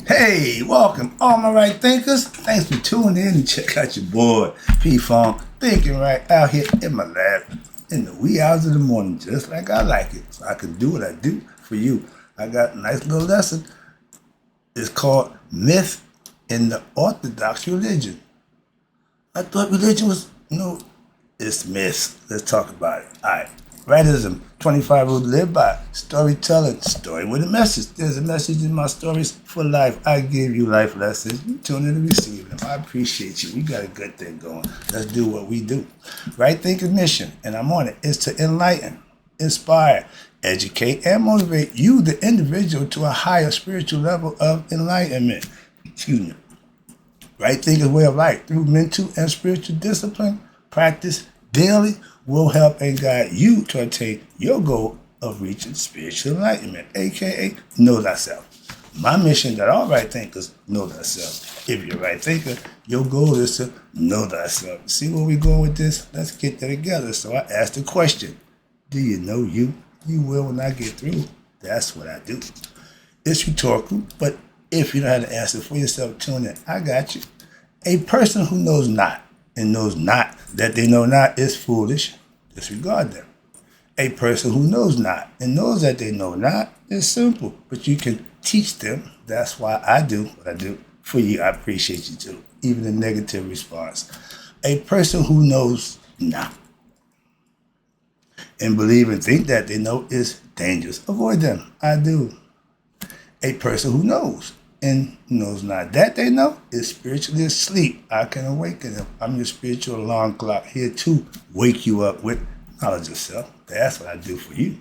Hey, welcome, all my right thinkers. Thanks for tuning in and check out your boy, P-Funk, thinking right out here in my lab in the wee hours of the morning, just like I like it. So I can do what I do for you. I got a nice little lesson. It's called Myth in the Orthodox Religion. I thought religion was, it's myths. Let's talk about it. All right. Rightism, 25 rules to live by. Storytelling, story with a message. There's a message in my stories for life. I give you life lessons. You tune in and receive them. I appreciate you. We got a good thing going. Let's do what we do. Right thinking mission, and I'm on it, is to enlighten, inspire, educate, and motivate you, the individual, to a higher spiritual level of enlightenment. Excuse me. Right thinking way of life through mental and spiritual discipline, practice daily will help and guide you to attain your goal of reaching spiritual enlightenment, aka know thyself. My mission that all right thinkers know thyself. If you're a right thinker, your goal is to know thyself. See where we're going with this? Let's get that together. So I asked the question, do you know you? You will when I get through. That's what I do. It's rhetorical, but if you don't have to answer for yourself, tune in. I got you. A person who knows not and knows not that they know not is foolish. Disregard them. A person who knows not and knows that they know not is simple, but you can teach them. That's why I do what I do for you. I appreciate you too, even a negative response. A person who knows not and believe and think that they know is dangerous. Avoid them. I do. A person who knows and knows not that they know is spiritually asleep. I can awaken them. I'm your spiritual alarm clock here to wake you up with knowledge of self. That's what I do for you.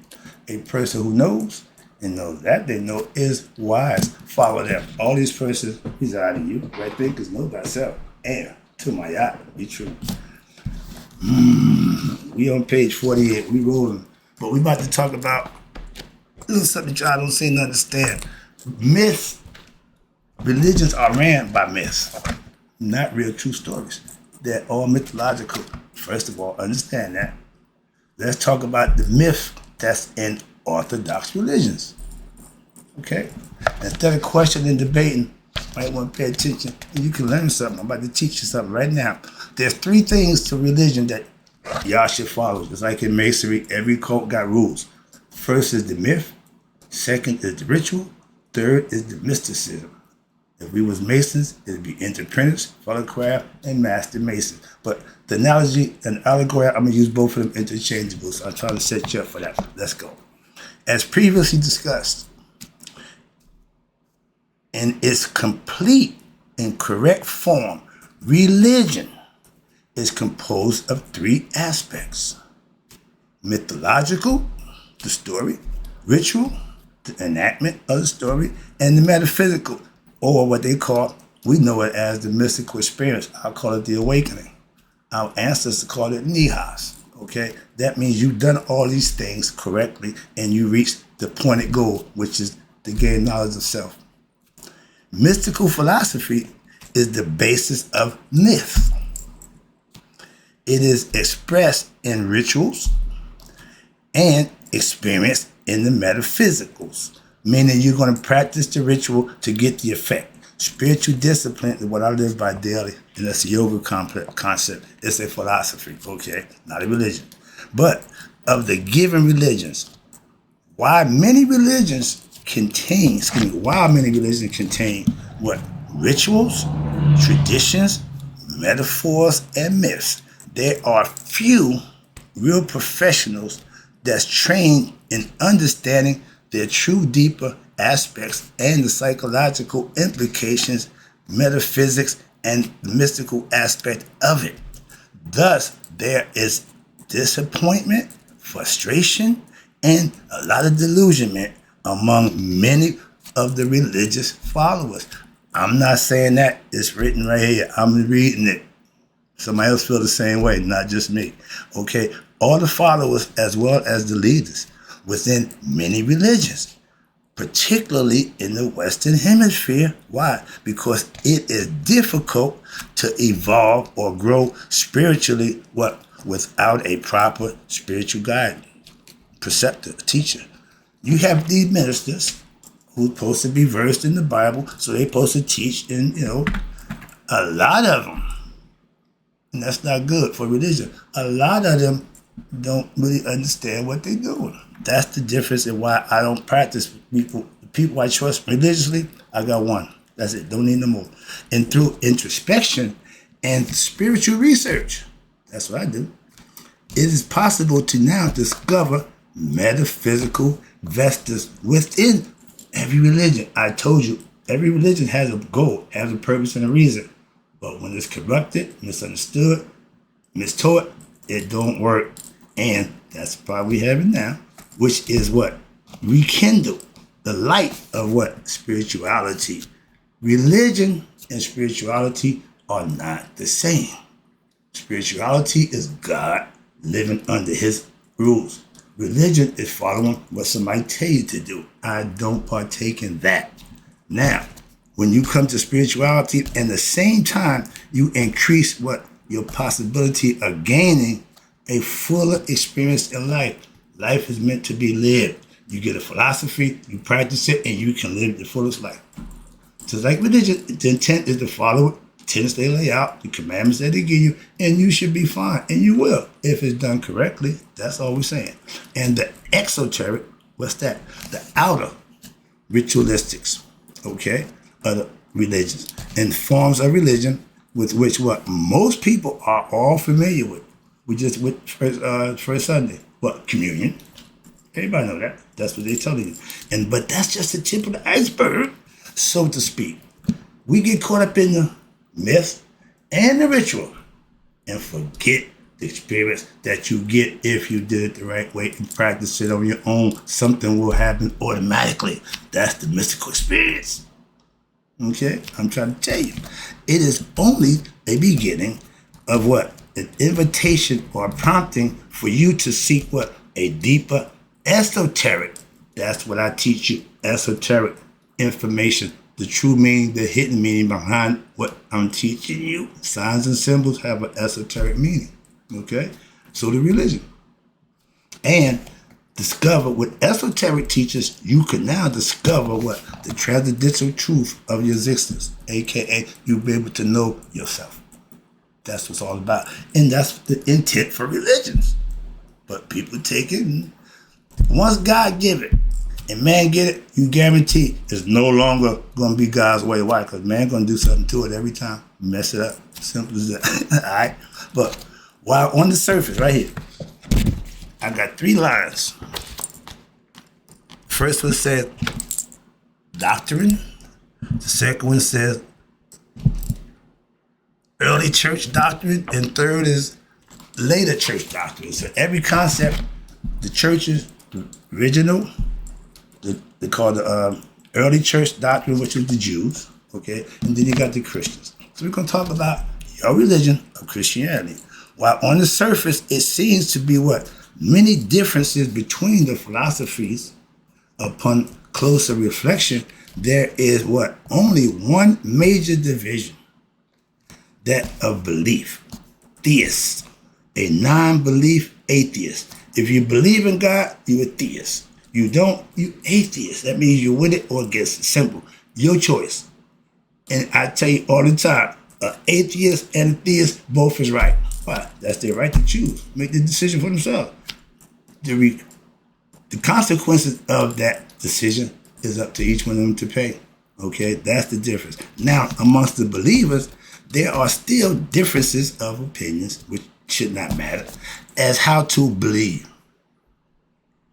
A person who knows and knows that they know is wise. Follow them. All these persons reside in you. Right thinkers know thyself. And to my yacht, be true. We on page 48. We rolling. But we about to talk about this is something y'all don't seem to understand. Myths. Religions are ran by myths, not real true stories. They're all mythological. First of all, understand that. Let's talk about the myth that's in Orthodox religions. Okay? Instead of questioning and debating, you might want to pay attention and you can learn something. I'm about to teach you something right now. There's 3 things to religion that y'all should follow. Just like in Masonry, every cult got rules. First is the myth. Second is the ritual. Third is the mysticism. If we was Masons, it'd be entrepreneurs, fellow craft, and master masons. But the analogy and allegory, I'm going to use both of them interchangeable, so I'm trying to set you up for that. Let's go. As previously discussed, in its complete and correct form, religion is composed of 3 aspects. Mythological, the story, ritual, the enactment of the story, and the metaphysical, or what they call, we know it as the mystical experience. I'll call it the awakening. Our ancestors called it nihas. Okay? That means you've done all these things correctly and you reached the pointed goal, which is to gain knowledge of self. Mystical philosophy is the basis of myth. It is expressed in rituals and experienced in the metaphysicals, meaning you're going to practice the ritual to get the effect. Spiritual discipline is what I live by daily, and that's a yoga concept. It's a philosophy, okay, not a religion. But of the given religions, while many religions contain what? Rituals, traditions, metaphors, and myths. There are few real professionals that's trained in understanding their true deeper aspects and the psychological implications, metaphysics, and the mystical aspect of it. Thus, there is disappointment, frustration, and a lot of delusionment among many of the religious followers. I'm not saying that. It's written right here. I'm reading it. Somebody else feel the same way, not just me. Okay? All the followers as well as the leaders within many religions, particularly in the Western Hemisphere. Why? Because it is difficult to evolve or grow spiritually without a proper spiritual guide, preceptor, teacher. You have these ministers, who's supposed to be versed in the Bible, so they're supposed to teach, and a lot of them, and that's not good for religion. A lot of them don't really understand what they're doing. That's the difference in why I don't practice people. The people I trust religiously, I got one. That's it. Don't need no more. And through introspection and spiritual research, that's what I do. It is possible to now discover metaphysical vestas within every religion. I told you, every religion has a goal, has a purpose and a reason. But when it's corrupted, misunderstood, mistaught, it don't work. And that's the problem we have now, which is what? Rekindle the light of what? Spirituality. Religion and spirituality are not the same. Spirituality is God living under his rules. Religion is following what somebody tell you to do. I don't partake in that. Now, when you come to spirituality, at the same time, you increase what? Your possibility of gaining a fuller experience in life. Life is meant to be lived. You get a philosophy, you practice it, and you can live the fullest life. So like religion, the intent is to follow the tenets they lay out, the commandments that they give you, and you should be fine. And you will, if it's done correctly. That's all we're saying. And the exoteric, what's that? The outer ritualistics, okay, of the religions. And forms of religion with which what most people are all familiar with. We just with first Sunday. What? Communion. Everybody know that. That's what they're telling you. But that's just the tip of the iceberg, so to speak. We get caught up in the myth and the ritual and forget the experience that you get if you did it the right way and practice it on your own. Something will happen automatically. That's the mystical experience. Okay? I'm trying to tell you. It is only a beginning of what? An invitation or a prompting for you to seek what? A deeper esoteric. That's what I teach you. Esoteric information. The true meaning, the hidden meaning behind what I'm teaching you. Signs and symbols have an esoteric meaning. Okay? So the religion. And discover with esoteric teachers, you can now discover what? The transcendental truth of your existence. AKA, you'll be able to know yourself. That's what it's all about. And that's the intent for religions. But people take it, and once God give it, and man get it, you guarantee it's no longer going to be God's way. Why? Because man going to do something to it every time. Mess it up. Simple as that. All right? But while on the surface, right here, I got 3 lines. First one says doctrine. The second one says early church doctrine. And third is later church doctrine. So every concept, the church's original, they call the early church doctrine, which is the Jews, okay? And then you got the Christians. So we're going to talk about your religion of Christianity. While on the surface, it seems to be what? Many differences between the philosophies. Upon closer reflection, there is what? Only one major division. That of belief. Theist. A non-belief atheist. If you believe in God, you're a theist. You don't, you atheist. That means you're with it or against it. Simple. Your choice. And I tell you all the time, an atheist and a theist, both is right. Why? That's their right to choose. Make the decision for themselves. The consequences of that decision is up to each one of them to pay. Okay? That's the difference. Now, amongst the believers, there are still differences of opinions, which should not matter, as how to believe.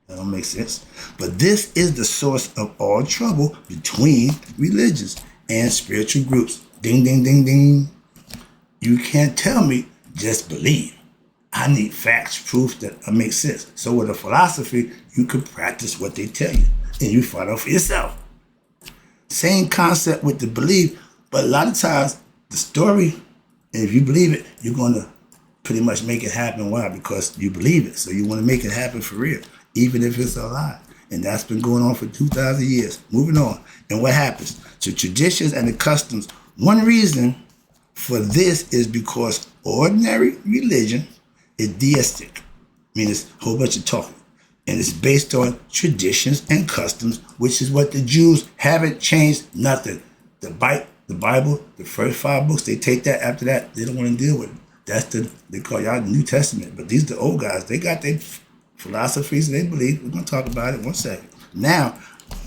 That don't make sense. But this is the source of all trouble between religions and spiritual groups. Ding, ding, ding, ding. You can't tell me just believe. I need facts, proof that makes sense. So with a philosophy, you can practice what they tell you and you find out for yourself. Same concept with the belief, but a lot of times the story, and if you believe it, you're going to pretty much make it happen. Why? Because you believe it. So you want to make it happen for real, even if it's a lie. And that's been going on for 2,000 years. Moving on. And what happens? To traditions and the customs, one reason for this is because ordinary religion is deistic. I mean, it's a whole bunch of talking. And it's based on traditions and customs, which is what the Jews haven't changed nothing. The Bible, the first 5 books, they take that. After that, they don't want to deal with it. They call y'all the New Testament. But these are the old guys. They got their philosophies they believe. We're going to talk about it in 1 second. Now,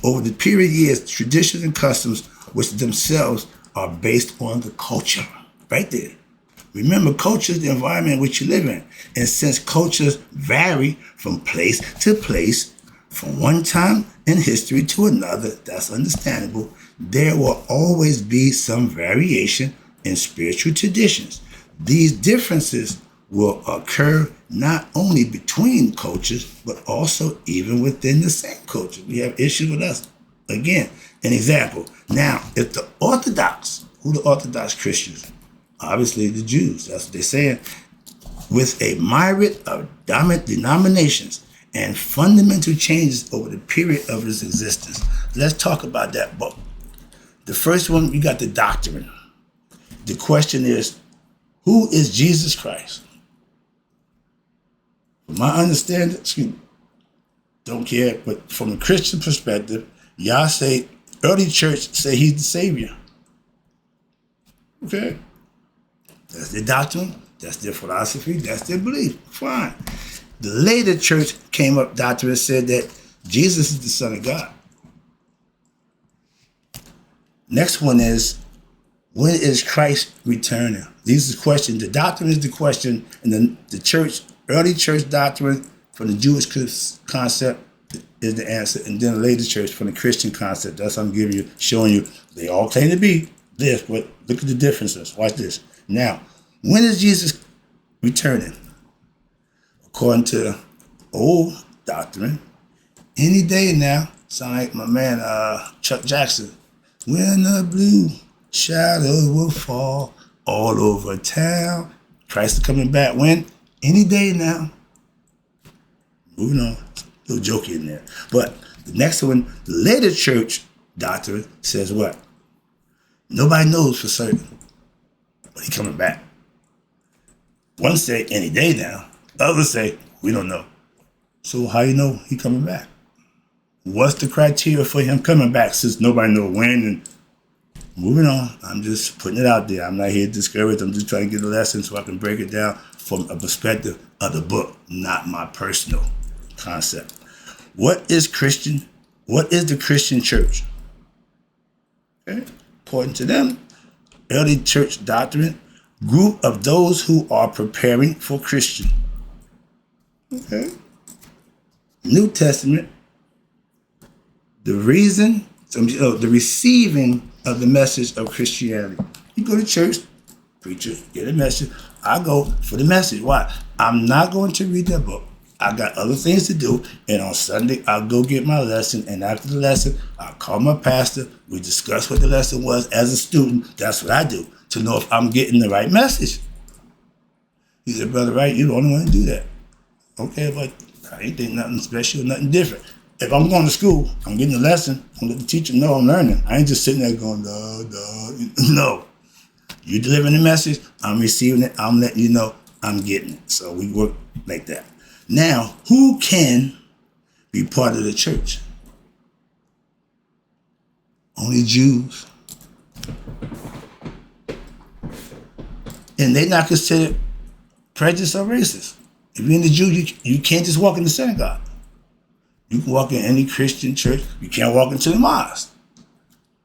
over the period of years, traditions and customs, which themselves are based on the culture. Right there. Remember, culture is the environment in which you live in. And since cultures vary from place to place, from one time in history to another, that's understandable, there will always be some variation in spiritual traditions. These differences will occur not only between cultures, but also even within the same culture. We have issues with us. Again, an example. Now, if the Orthodox, who the Orthodox Christians? Obviously the Jews, that's what they're saying, with a myriad of denominations and fundamental changes over the period of its existence. Let's talk about that book. The first one, you got the doctrine. The question is, who is Jesus Christ? From my understanding, don't care, but from a Christian perspective, y'all say, early church say he's the Savior. Okay? That's their doctrine, that's their philosophy, that's their belief. Fine. The later church came up doctrine and said that Jesus is the Son of God. Next one is, when is Christ returning? These are the questions. The doctrine is the question, and the church, early church doctrine from the Jewish concept is the answer, and then the later church from the Christian concept. That's what I'm giving you, showing you. They all claim to be this, but look at the differences. Watch this. Now, when is Jesus returning? According to old doctrine, any day now. Sound like my man Chuck Jackson. When the blue shadows will fall all over town. Christ is coming back when? Any day now. Moving on. Little joke in there. But the next one, the later church doctrine says what? Nobody knows for certain. But he's coming back. One say any day now. Others say we don't know. So how you know he coming back? What's the criteria for him coming back since nobody knows when? And moving on. I'm just putting it out there. I'm not here to discourage. I'm just trying to get a lesson so I can break it down from a perspective of the book, not my personal concept. What is Christian? What is the Christian church? Okay. According to them, early church doctrine, group of those who are preparing for Christian. Okay. New Testament, the receiving of the message of Christianity. You go to church, preacher, get a message. I go for the message. Why? I'm not going to read that book. I got other things to do, and on Sunday, I'll go get my lesson, and after the lesson, I'll call my pastor. We discuss what the lesson was as a student. That's what I do, to know if I'm getting the right message. He said, Brother Wright, you're the only one to do that. Okay, but I ain't think nothing special, nothing different. If I'm going to school, I'm getting a lesson, I'm letting the teacher know I'm learning. I ain't just sitting there going, no. You delivering the message, I'm receiving it, I'm letting you know I'm getting it. So we work like that. Now, who can be part of the church? Only Jews. And they're not considered prejudiced or racist. If you're in the Jew, you can't just walk in the synagogue. You can walk in any Christian church. You can't walk into the mosque.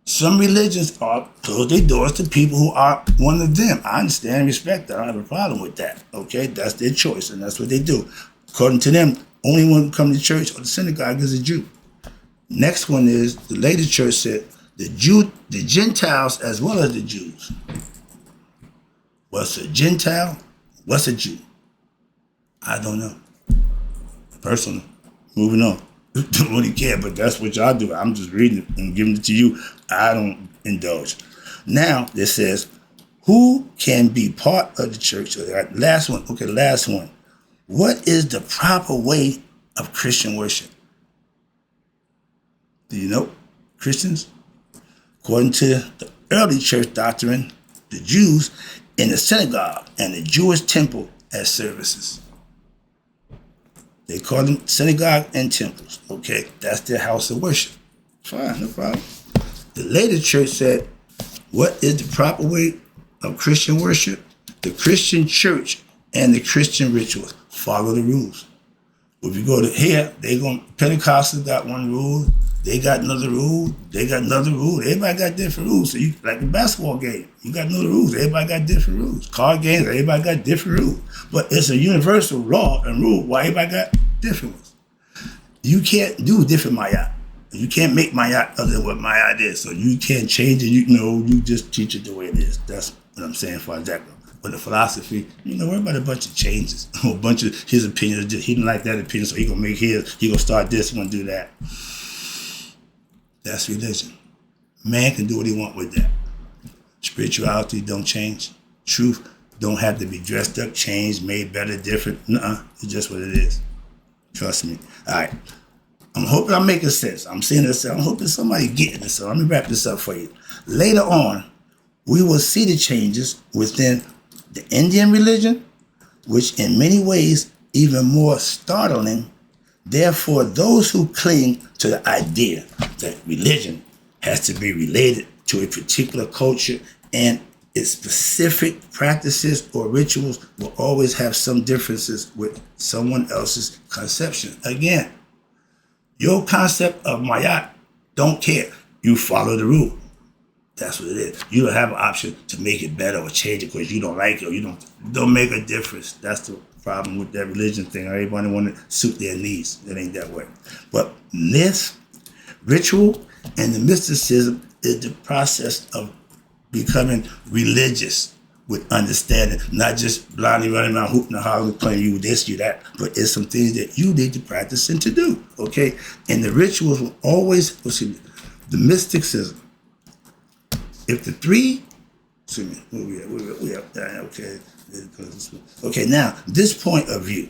Some religions close their doors to people who are one of them. I understand and respect that. I don't have a problem with that. Okay, that's their choice, and that's what they do. According to them, only one who comes to church or the synagogue is a Jew. Next one is, the later church said, the Gentiles as well as the Jews. What's a Gentile? What's a Jew? I don't know. Personally. Moving on. Don't really care, but that's what y'all do. I'm just reading it and giving it to you. I don't indulge. Now, it says, who can be part of the church? Last one. Okay, last one. What is the proper way of Christian worship? Do you know, Christians? According to the early church doctrine, the Jews in the synagogue and the Jewish temple as services. They call them synagogue and temples. Okay, that's their house of worship. Fine, no problem. The later church said, what is the proper way of Christian worship? The Christian church and the Christian rituals follow the rules. If you go to here, Pentecostals got one rule, they got another rule, they got another rule. Everybody got different rules. So you, like a basketball game, you got another rules. Everybody got different rules. Card games, everybody got different rules. But it's a universal law and rule why everybody got different ones. You can't do different mayat. You can't make mayat other than what mayat is. So you can't change it. You just teach it the way it is. That's what I'm saying for that. But the philosophy, worry about a bunch of changes. A bunch of his opinions. He didn't like that opinion, so he gonna make his. He gonna start this, he gonna do that. That's religion. Man can do what he want with that. Spirituality don't change. Truth don't have to be dressed up, changed, made better, different. Nuh-uh. It's just what it is. Trust me. All right. I'm hoping I'm making sense. I'm saying this. I'm hoping somebody getting this. So let me wrap this up for you. Later on, we will see the changes within the Indian religion, which in many ways even more startling. Therefore, those who cling to the idea that religion has to be related to a particular culture and its specific practices or rituals will always have some differences with someone else's conception. Again, your concept of mayat, don't care. You follow the rule. That's what it is. You don't have an option to make it better or change it because you don't like it or you don't make a difference. That's the problem with that religion thing. Everybody want to suit their needs. It ain't that way. But myth, ritual, and the mysticism is the process of becoming religious with understanding, not just blindly running around hooting and hollering, playing you this, you that, but it's some things that you need to practice and to do, okay? And the rituals will always, the mysticism, if the three, okay, now, this point of view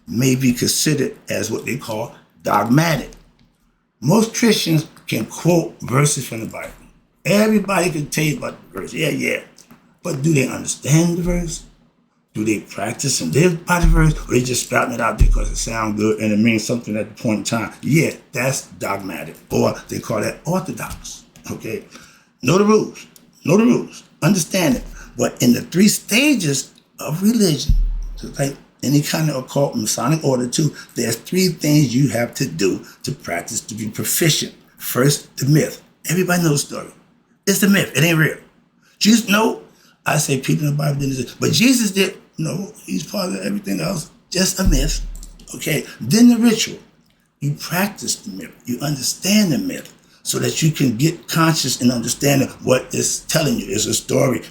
may be considered as what they call dogmatic. Most Christians can quote verses from the Bible. Everybody can tell you about the verse, yeah. But do they understand the verse? Do they practice and live by the verse? Or they just spouting it out there because it sounds good and it means something at the point in time? Yeah, that's dogmatic. Or they call that orthodox, okay? Know the rules, understand it. But in the 3 stages of religion, just like any kind of occult Masonic order too, there's 3 things you have to do to practice to be proficient. First, the myth. Everybody knows the story. It's the myth. It ain't real. Jesus, no. I say people in the Bible didn't do it, but Jesus did. No, he's part of everything else. Just a myth. Okay. Then the ritual. You practice the myth. You understand the myth so that you can get conscious and understanding what it's telling you. It's a story.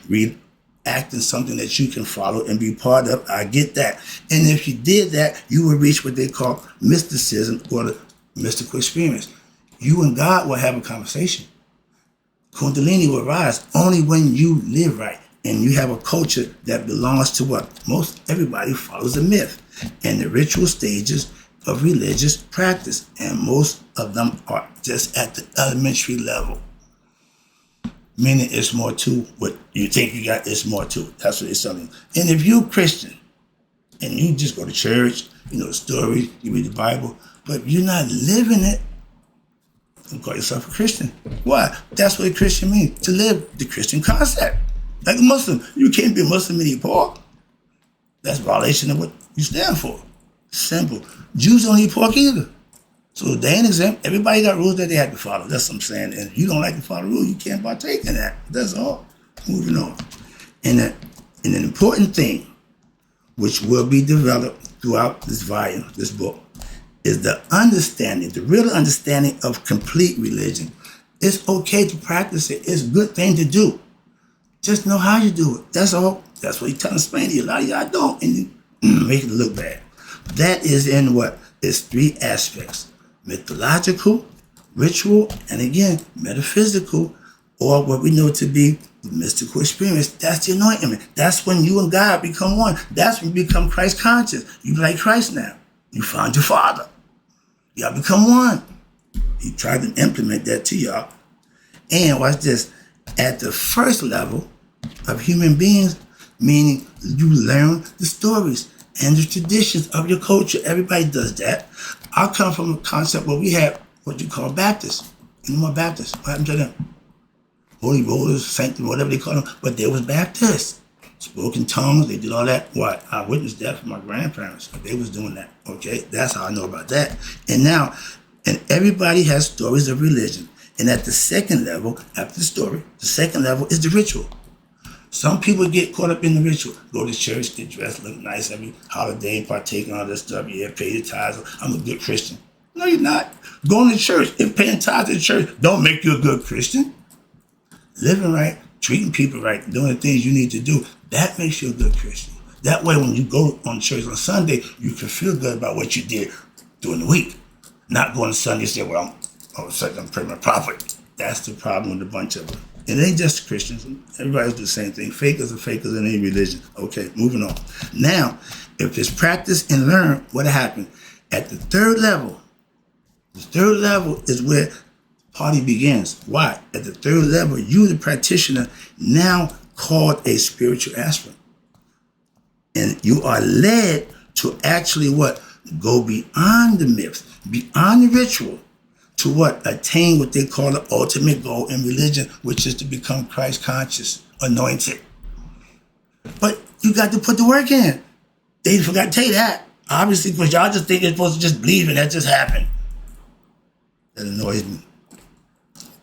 Acting something that you can follow and be part of. I get that. And if you did that, you would reach what they call mysticism or the mystical experience. You and God will have a conversation. Kundalini will rise only when you live right. And you have a culture that belongs to what? Most everybody follows a myth and the ritual stages of religious practice. And most of them are just at the elementary level. Meaning it's more to what you think you got, it's more to it. That's what it's telling you. And if you're Christian and you just go to church, you know the stories, you read the Bible, but you're not living it, you call yourself a Christian. Why? That's what a Christian means, to live the Christian concept. Like a Muslim, you can't be a Muslim and eat pork. That's a violation of what you stand for. Simple. Jews don't eat pork either. So they ain't exempt. Everybody got rules that they have to follow. That's what I'm saying. And if you don't like to follow the rule, you can't partake in that. That's all. Moving on. And an important thing, which will be developed throughout this volume, this book, is the understanding, the real understanding of complete religion. It's okay to practice it. It's a good thing to do. Just know how you do it. That's all. That's what he's trying to explain to you. A lot of y'all don't, and you make it look bad. That is in what? It's 3 aspects. Mythological, ritual, and again, metaphysical, or what we know to be the mystical experience. That's the anointment. That's when you and God become one. That's when you become Christ conscious. You like Christ now. You found your Father. Y'all become one. He tried to implement that to y'all. And watch this. At the first level of human beings, meaning you learn the stories. and the traditions of your culture. Everybody does that. I come from a concept where we have what you call Baptists. You know what Baptists? What happened to them? Holy Rollers, Sanctum, whatever they call them. But they was Baptists. Spoke in tongues, they did all that. What? I witnessed that from my grandparents. They was doing that. Okay? That's how I know about that. And everybody has stories of religion. And at the second level, after the story, the second level is the ritual. Some people get caught up in the ritual. Go to church, get dressed, look nice every holiday, partake in all this stuff. Yeah, pay your tithes. I'm a good Christian. No, you're not. Going to church and paying tithes to church don't make you a good Christian. Living right, treating people right, doing the things you need to do, that makes you a good Christian. That way, when you go on church on Sunday, you can feel good about what you did during the week. Not going to Sunday and say, well, all of a sudden I'm praying my prophet. That's the problem with a bunch of them. It ain't just Christians. Everybody does the same thing. Fakers are fakers in any religion. Okay, moving on. Now, if it's practice and learn, what happened? At the third level is where the party begins. Why? At the third level, you, the practitioner, now called a spiritual aspirant. And you are led to actually what? Go beyond the myths, beyond the ritual, to what? Attain what they call the ultimate goal in religion, which is to become Christ conscious, anointed. But you got to put the work in. They forgot to tell you that. Obviously, because y'all just think you're supposed to just believe and that just happened. That annoys me.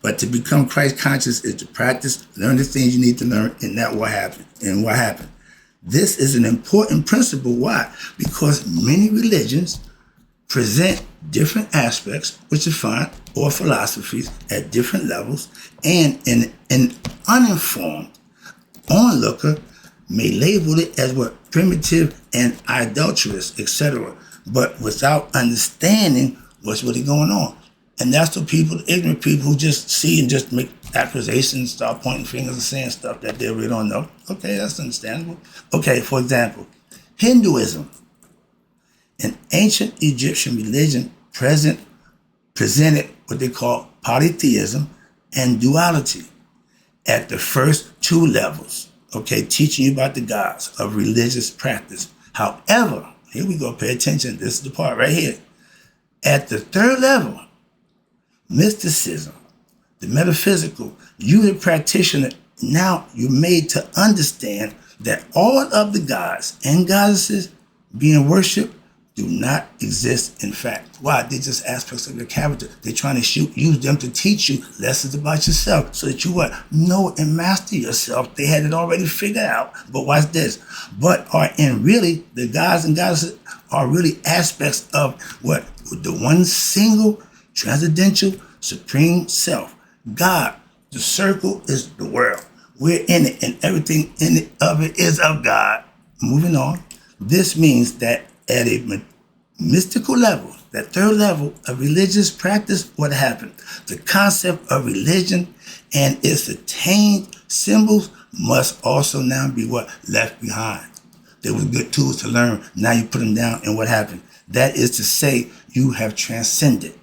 But to become Christ conscious is to practice, learn the things you need to learn, and that will happen. And what happened? This is an important principle. Why? Because many religions present different aspects, which is fine, or philosophies at different levels, and an uninformed onlooker may label it as what? Primitive and idolatrous, etc., but without understanding what's really going on. And that's the people, the ignorant people who just see and just make accusations, start pointing fingers and saying stuff that they really don't know. Okay, that's understandable. Okay, for example, Hinduism. An ancient Egyptian religion presented what they call polytheism and duality at the first two levels, okay, teaching you about the gods of religious practice. However, here we go, pay attention, this is the part right here. At the third level, mysticism, the metaphysical, you the practitioner, now you're made to understand that all of the gods and goddesses being worshipped do not exist in fact. Why? They're just aspects of your character. They're trying to use them to teach you lessons about yourself so that you what? Know and master yourself. They had it already figured out. But watch this. But really, the gods and goddesses are really aspects of what? The one single, transcendental, supreme self. God, the circle is the world. We're in it, and everything in it of it is of God. Moving on. This means that at a mystical level, that third level of religious practice, what happened? The concept of religion and its attained symbols must also now be what? Left behind. They were good tools to learn. Now you put them down, and what happened? That is to say, you have transcended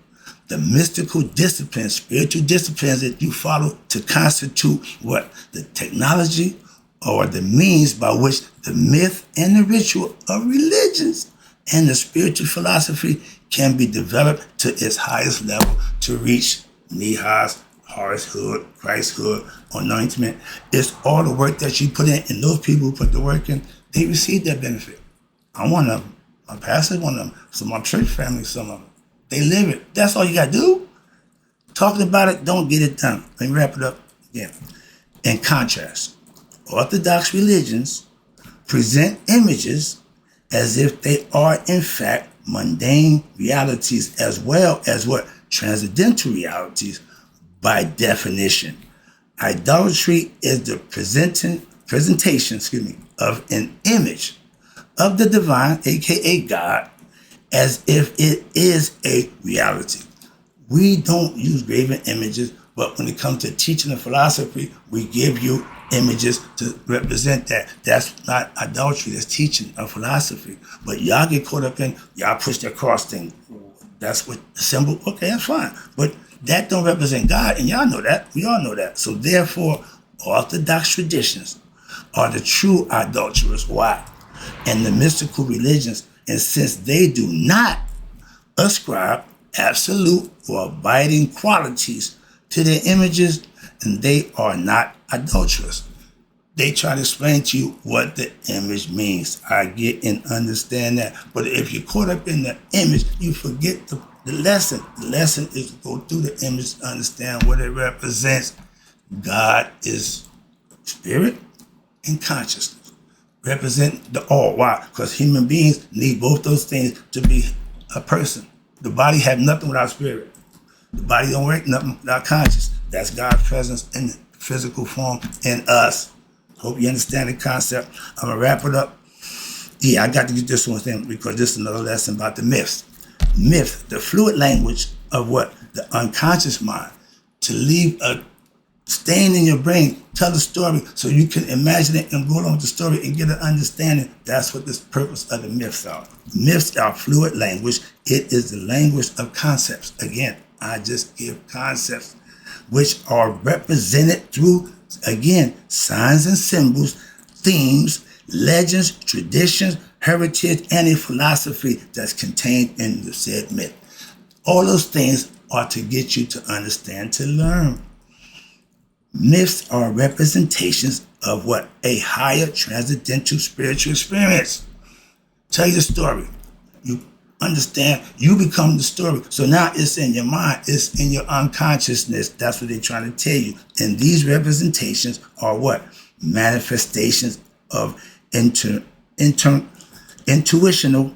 the mystical disciplines, spiritual disciplines that you follow to constitute what? The technology or the means by which the myth and the ritual of religions and the spiritual philosophy can be developed to its highest level to reach Nihas, Horushood, Christhood, anointment. It's all the work that you put in, and those people who put the work in, they receive that benefit. I'm one of them. My pastor's one of them. So my church family, some of them. They live it. That's all you got to do. Talking about it, don't get it done. Let me wrap it up again. In contrast, Orthodox religions present images as if they are in fact mundane realities as well as what? Transcendental realities by definition. Idolatry is the presentation of an image of the divine, aka God, as if it is a reality. We don't use graven images, but when it comes to teaching and philosophy, we give you images to represent that. That's not idolatry, that's teaching of philosophy. But y'all get caught up in, y'all push that cross thing. That's what the symbol, okay, that's fine. But that don't represent God, and y'all know that. We all know that. So therefore, Orthodox traditions are the true idolaters. Why? and the mystical religions, and since they do not ascribe absolute or abiding qualities to their images, and they are not adulterous. They try to explain to you what the image means. I get and understand that. But if you're caught up in the image, you forget the lesson. The lesson is to go through the image to understand what it represents. God is spirit and consciousness. Represent the all. Why? Because human beings need both those things to be a person. The body have nothing without spirit. The body don't work nothing without conscious. That's God's presence in physical form in us. Hope you understand the concept. I'm going to wrap it up. Yeah, I got to get this one thing because this is another lesson about the myths. Myth, the fluid language of what? The unconscious mind. To leave a stain in your brain, tell the story so you can imagine it and go along with the story and get an understanding. That's what the purpose of the myths are. Myths are fluid language. It is the language of concepts. Again, I just give concepts which are represented through, again, signs and symbols, themes, legends, traditions, heritage, and a philosophy that's contained in the said myth. All those things are to get you to understand, to learn. Myths are representations of what? A higher transcendental spiritual experience. Tell you the story. You understand, you become the story. So now it's in your mind, it's in your unconsciousness. That's what they're trying to tell you. And these representations are what? Manifestations of intuitional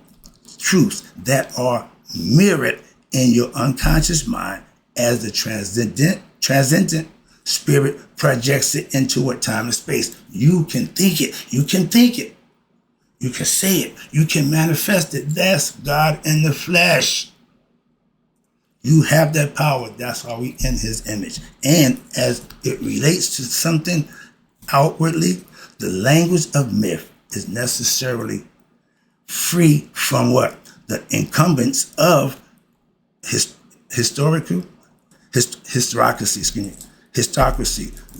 truths that are mirrored in your unconscious mind as the transcendent spirit projects it into what? Time and space. You can think it. You can think it. You can say it. You can manifest it. That's God in the flesh. You have that power. That's why we in his image. And as it relates to something outwardly, the language of myth is necessarily free from what? The incumbents of historicracy,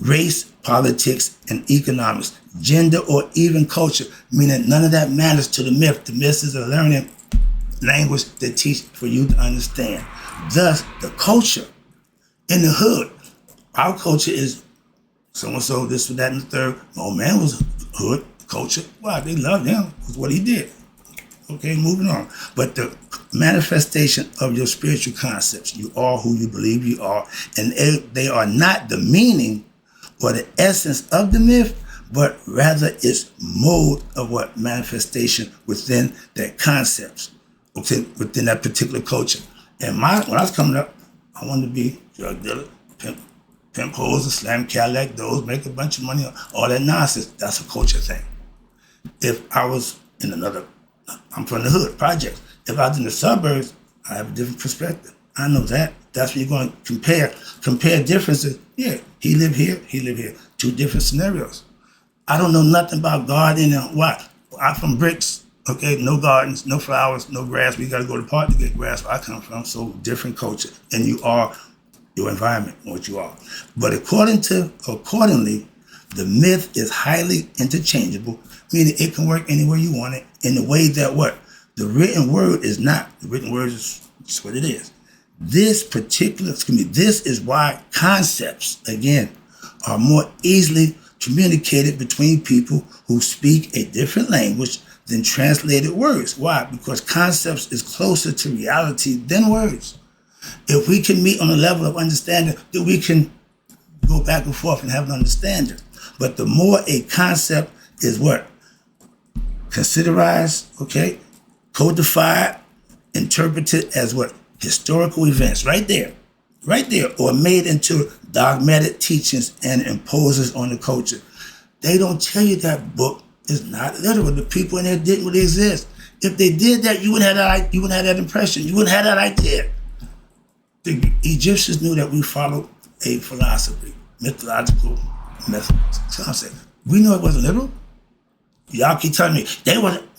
race, politics, and economics, gender, or even culture, meaning none of that matters to the myth. The myth is a learning language that teach for you to understand. Thus, the culture in the hood, our culture is so-and-so, this or that, and the third. Old man was hood culture. Wow, they loved him. That's what he did. Okay, moving on. But the manifestation of your spiritual concepts, you are who you believe you are, and they are not the meaning or the essence of the myth, but rather its mode of what? Manifestation within their concepts, okay, within that particular culture. And when I was coming up, I wanted to be drug dealer, pimp hoes, slam Cadillac, those, make a bunch of money, all that nonsense. That's a culture thing. If I was in I'm from the hood, projects. If I was in the suburbs, I have a different perspective. I know that. That's when you're going to compare differences. Yeah, he lived here. Two different scenarios. I don't know nothing about gardening and what. I'm from bricks, okay? No gardens, no flowers, no grass. We got to go to the park to get grass where I come from. So different culture. And you are your environment, what you are. But accordingly, the myth is highly interchangeable, meaning it can work anywhere you want it in the way that what? The written word is not. The written word is just what it is. This is why concepts, again, are more easily communicated between people who speak a different language than translated words. Why? Because concepts is closer to reality than words. If we can meet on a level of understanding, then we can go back and forth and have an understanding. But the more a concept is what? Considerized, okay? Codified, interpreted as what? Historical events, right there, or made into dogmatic teachings and imposes on the culture. They don't tell you that book is not literal. The people in there didn't really exist. If they did that, you wouldn't have that impression. You wouldn't have that idea. The Egyptians knew that we followed a philosophy, mythological method. Concept. We know it wasn't literal. Y'all keep telling me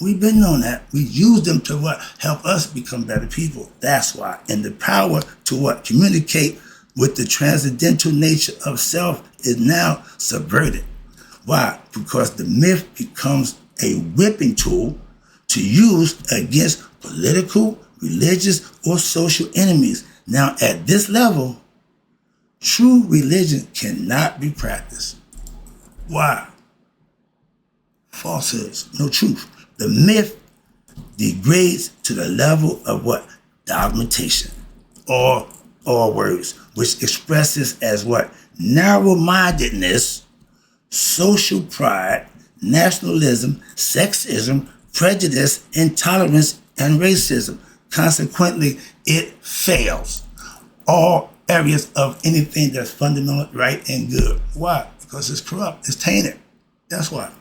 we've been known that. We use them to what? Help us become better people. That's why. And the power to what? Communicate with the transcendental nature of self is now subverted. Why? Because the myth becomes a whipping tool to use against political, religious, or social enemies. Now, at this level, true religion cannot be practiced. Why? Falsehoods, no truth. The myth degrades to the level of what? Dogmatation, or words, which expresses as what? Narrow-mindedness, social pride, nationalism, sexism, prejudice, intolerance, and racism. Consequently, it fails all areas of anything that's fundamental, right, and good. Why? Because it's corrupt, it's tainted. That's why.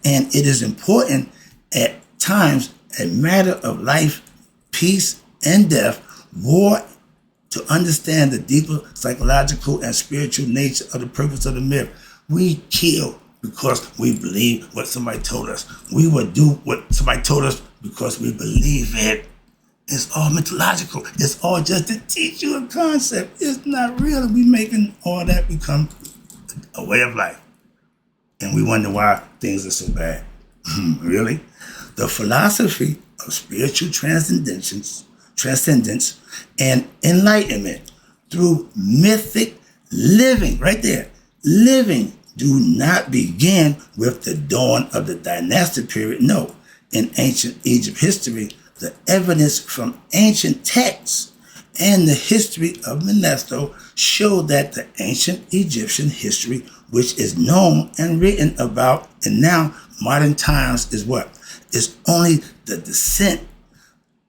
And it is important at times, a matter of life, peace, and death, war, to understand the deeper psychological and spiritual nature of the purpose of the myth. We kill because we believe what somebody told us. We will do what somebody told us because we believe it. It's all mythological. It's all just to teach you a concept. It's not real. We making all that become a way of life. And we wonder why things are so bad. Really? The philosophy of spiritual transcendence and enlightenment through mythic living, right there, living, do not begin with the dawn of the dynastic period. No, in ancient Egypt history, the evidence from ancient texts and the history of Menesto show that the ancient Egyptian history, which is known and written about in now modern times, is what? Is only the descent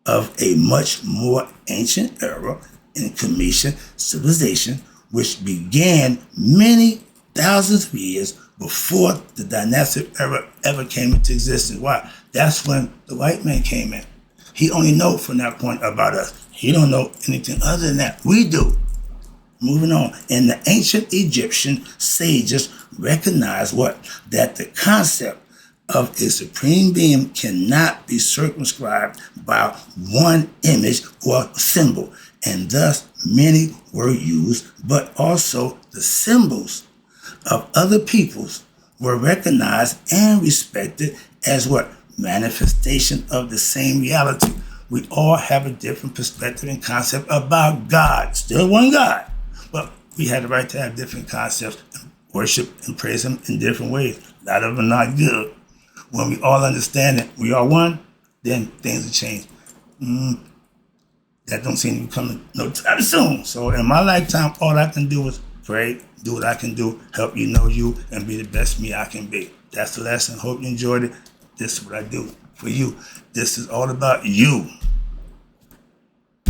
of a much more ancient era in Comitian civilization, which began many thousands of years before the dynastic era ever came into existence. Why? That's when the white man came in. He only knows from that point about us. He don't know anything other than that. We do. Moving on. And the ancient Egyptian sages recognized what? That the concept of a supreme being cannot be circumscribed by one image or symbol. And thus many were used, but also the symbols of other peoples were recognized and respected as what? Manifestation of the same reality. We all have a different perspective and concept about God. Still one God. But we had the right to have different concepts and worship and praise Him in different ways. A lot of them are not good. When we all understand that we are one, then things will change. That don't seem to be coming no time soon. So in my lifetime, all I can do is pray, do what I can do, help you know you, and be the best me I can be. That's the lesson. Hope you enjoyed it. This is what I do for you. This is all about you.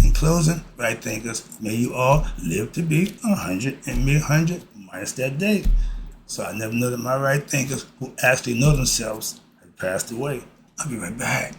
In closing, right thinkers, may you all live to be 100 and be 100 minus that day. So I never know that my right thinkers who actually know themselves have passed away. I'll be right back.